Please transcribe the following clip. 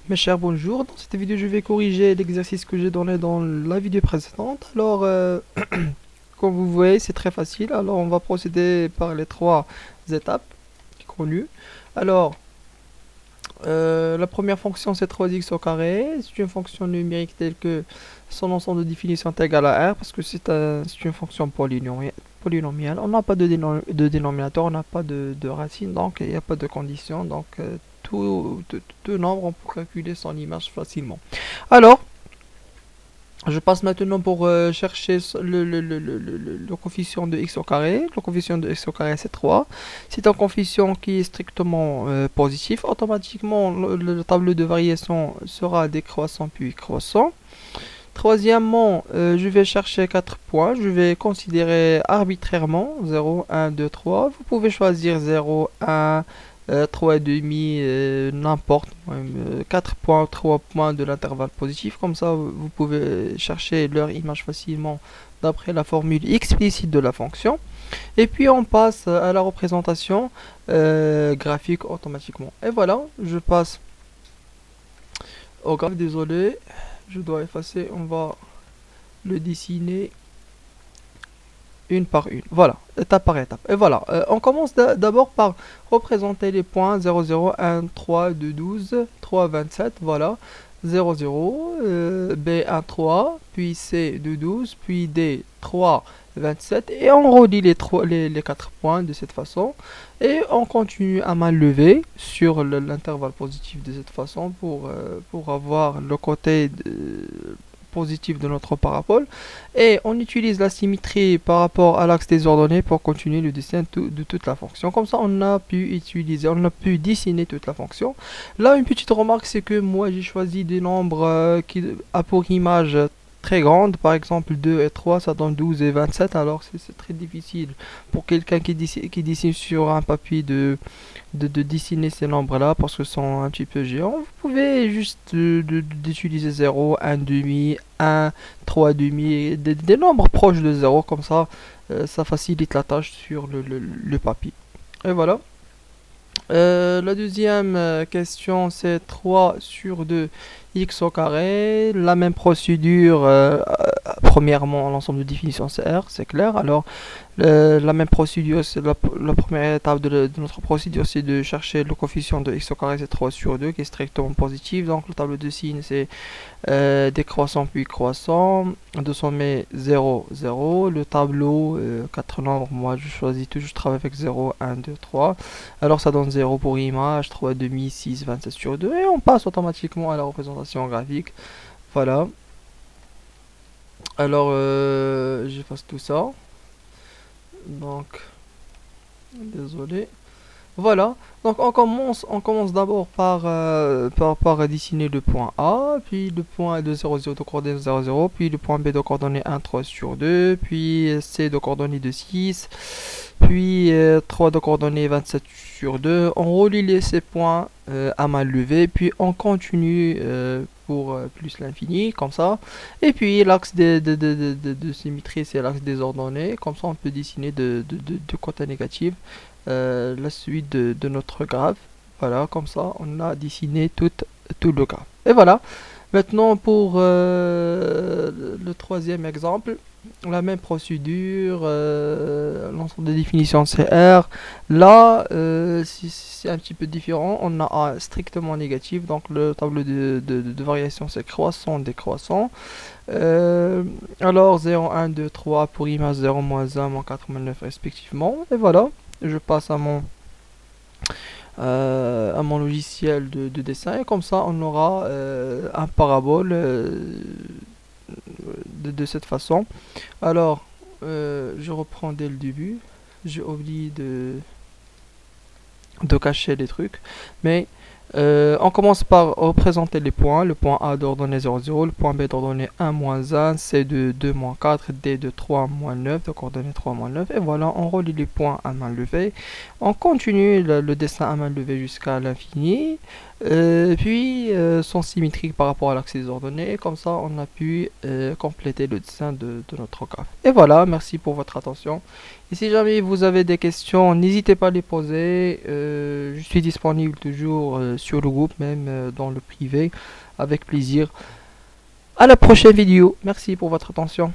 Mes chers, bonjour. Dans cette vidéo, je vais corriger l'exercice que j'ai donné dans la vidéo précédente. Alors, comme vous voyez, c'est très facile. Alors, on va procéder par les trois étapes connues. Alors, la première fonction, c'est 3x au carré. C'est une fonction numérique telle que son ensemble de définition est égal à r, parce que c'est une fonction polynomiale. On n'a pas de dénominateur, on n'a pas de racine, donc il n'y a pas de condition. Donc, tout nombre, on peut calculer son image facilement. Alors, je passe maintenant pour chercher le coefficient de x au carré. Le coefficient de x au carré, c'est 3. C'est un coefficient qui est strictement positif. Automatiquement, le tableau de variation sera décroissant puis croissant. Troisièmement, je vais chercher 4 points. Je vais considérer arbitrairement 0, 1, 2, 3. Vous pouvez choisir 0, 1, 3 et demi, n'importe. 4 points, 3 points de l'intervalle positif. Comme ça, vous pouvez chercher leur image facilement d'après la formule explicite de la fonction. Et puis on passe à la représentation graphique automatiquement. Et voilà, je passe au graphe. Désolé, je dois effacer. On va le dessiner une par une. Voilà, étape par étape. Et voilà, on commence d'abord par représenter les points 0, 0, 1, 3, 2, 12, 3, 27. Voilà, 0, 0, B, 1, 3, puis C, 2, 12, puis D, 3, 27. Et on relie les 4 points de cette façon. Et on continue à main levée sur l'intervalle positif de cette façon pour avoir le côté positif de notre parabole, et on utilise la symétrie par rapport à l'axe des ordonnées pour continuer le dessin de toute la fonction. Comme ça, on a pu dessiner toute la fonction. Là, une petite remarque, c'est que moi j'ai choisi des nombres qui a pour image très grande, par exemple 2 et 3, ça donne 12 et 27. Alors c'est très difficile pour quelqu'un qui dessine sur un papier de dessiner ces nombres là, parce que sont un petit peu géants. Vous pouvez juste d'utiliser 0, 1 demi, 1, 3 demi, des nombres proches de 0, comme ça ça facilite la tâche sur le papier. Et voilà. La deuxième question, c'est 3 sur 2 x au carré. La même procédure. Premièrement, l'ensemble de définition c'est R, c'est clair. Alors, la même procédure, c'est la première étape de notre procédure, c'est de chercher le coefficient de x au carré, c'est 3 sur 2, qui est strictement positif. Donc, le tableau de signes, c'est décroissant puis croissant. De sommet 0, 0. Le tableau, 4 nombres, moi je choisis toujours, je travaille avec 0, 1, 2, 3. Alors, ça donne 0 pour image, 3 demi, 6, 27 sur 2. Et on passe automatiquement à la représentation graphique. Voilà. Alors, j'efface tout ça. Donc, désolé. Voilà. Donc, on commence d'abord par dessiner le point A, puis le point de 0, 0 de coordonnées 0, 0, puis le point B de coordonnées 1, 3 sur 2, puis C de coordonnées de 6, puis 3 de coordonnées 27 sur 2. On relie ces points à main levée, puis on continue pour plus l'infini, comme ça. Et puis l'axe de symétrie, c'est l'axe des ordonnées. Comme ça, on peut dessiner de côté négatif la suite de notre graphe. Voilà, comme ça, on a dessiné tout le graphe. Et voilà. Maintenant, pour le troisième exemple, la même procédure, l'ensemble de définition CR. Là, c'est un petit peu différent. On a A strictement négatif, donc le tableau de variation c'est croissant, décroissant. Alors 0, 1, 2, 3 pour image 0, moins 1, moins 4, moins 9 respectivement. Et voilà, je passe à mon logiciel de dessin, et comme ça on aura un parabole de cette façon. Alors, je reprends dès le début. J'ai oublié de cacher les trucs. Mais on commence par représenter les points. Le point A d'ordonnée 0, 0. Le point B d'ordonnée 1, moins 1. C de 2, moins 4. D de 3, moins 9. De coordonnées 3, moins 9. Et voilà, on relie les points à main levée. On continue le dessin à main levée jusqu'à l'infini. Puis sont symétriques par rapport à l'accès des ordonnées. Comme ça, on a pu compléter le dessin de notre graphe. Et voilà, merci pour votre attention. Et si jamais vous avez des questions, n'hésitez pas à les poser. Je suis disponible toujours sur le groupe, même dans le privé, avec plaisir. À la prochaine vidéo. Merci pour votre attention.